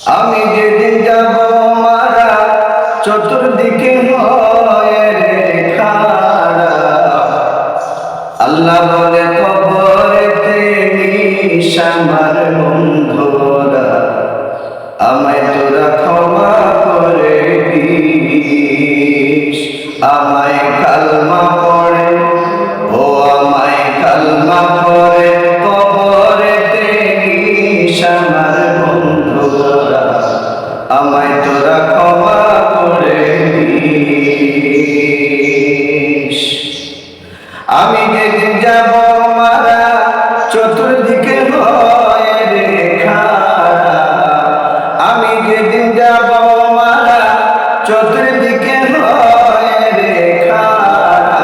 আমি যেদিন যাব মারা চতুর্দিকে হয় রে খাড়া। আল্লাহ বলে কবরেতে নিশামার বন্ধুরা, আমায় তোরা ক্ষমা করে দিস। আমায় কালমা পড়ে, ও আমায় কালমা পড়ে কবরেতে নিশামার বন্ধুরা, আমায় তোরা ক্ষমা করে দিস। আমি যেদিন যাব মারা চতুর্দিকে হয় রে খাড়া। আমি যেদিন যাব মারা চতুর্দিকে হয় রে খাড়া।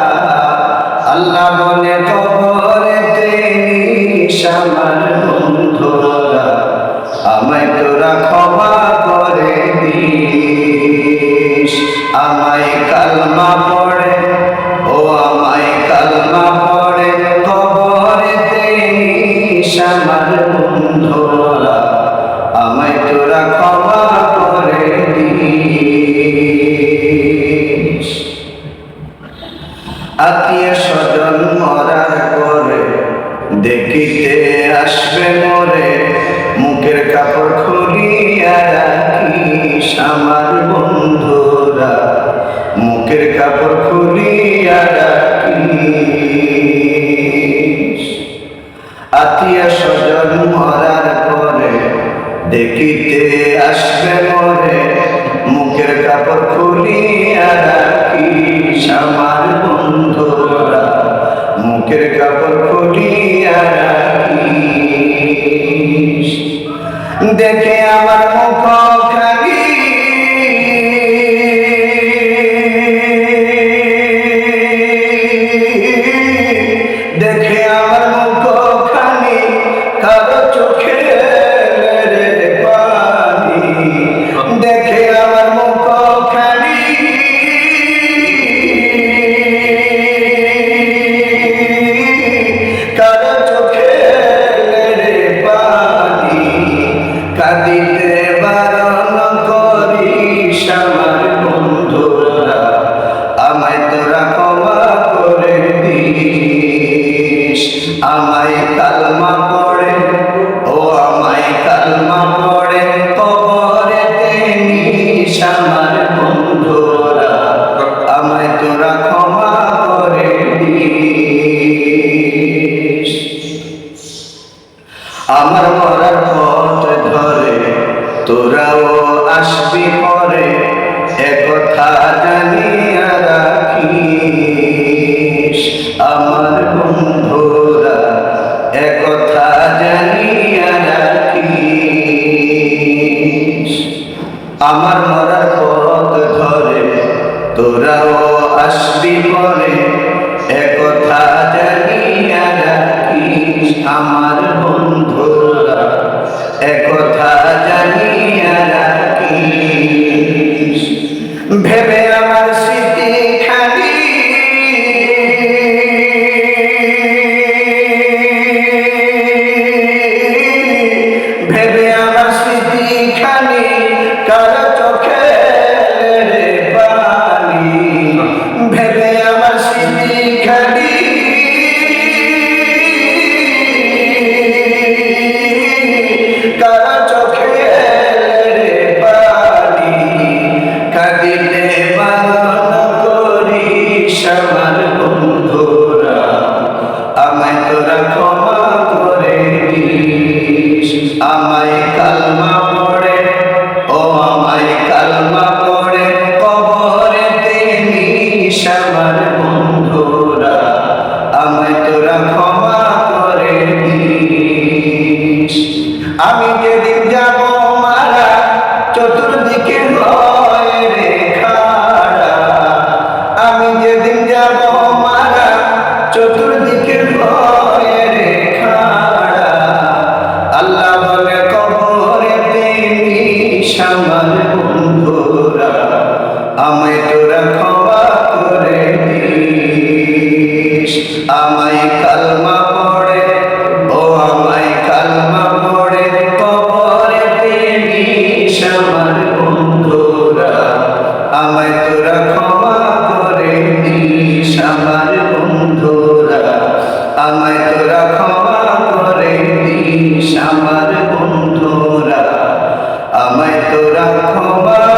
আল্লাহ বলে কবরেতে নিশামার বন্ধুরা, আমায় তোরা ক্ষমা করে দিস। আমায় কালমা পড়ে, ও আমায় কালমা পড়ে কবরেতে নিশামার বন্ধুরা, আমায় তোরা ক্ষমা করে দিস। আত্মীয় স্বজন মরার পরে দেখিতে আসবে মোরে, মুখের কাপড় খুলিয়া রাখিস আমার বন্ধুরা, মুখের কাপড় খুলিয়া রাখিস। আত্মীয় স্বজন মরার পরে দেখিতে আসবে মোরে, মুখের কাপড় খুলিয়া রাখিস আমার বন্ধুরা, মুখের কাপড় খুলিয়া রাখিস। দেখে আমার মুখ খালি, দেখে আমার মুখ খালি, কারো চোখে রে পানি। দেখে আমার মুখ খালি, কারো চোখে রে পানি। কাঁদিতে বারণ করিস আমার বন্ধুরা, আমায় তোরা ক্ষমা করে দিস। আমায় কালমা পড়ে, ও আমায় কালমা পড়ে কবরেতে নিশামার বন্ধুরা, আমায় তোরা ক্ষমা করে দিস। আমার মরার পথ ধরে তোরাও আসবি পরে, একথা জানিয়া রাখিস আমার বন্ধুরা, একথা জানিয়া রাখিস। আমার মরার পথ ধরে তোরাও আসবি পরে, একথা জানিয়া রাখিস আমার বন্ধুরা, একথা জানিয়া রাখিস। ভেবে আমার স্মৃতি খালি, ভেবে আমার স্মৃতি খালি, কারো চোখে রে পানি। ভেবে আমার স্মৃতি খালি, কারো চোখে রে পানি। কাঁদিতে বারণ করিস আমার বন্ধুরা, আমায় তোরা ক্ষমা করে দিস। আমায় কালমা পড়ে, তোরা ক্ষমা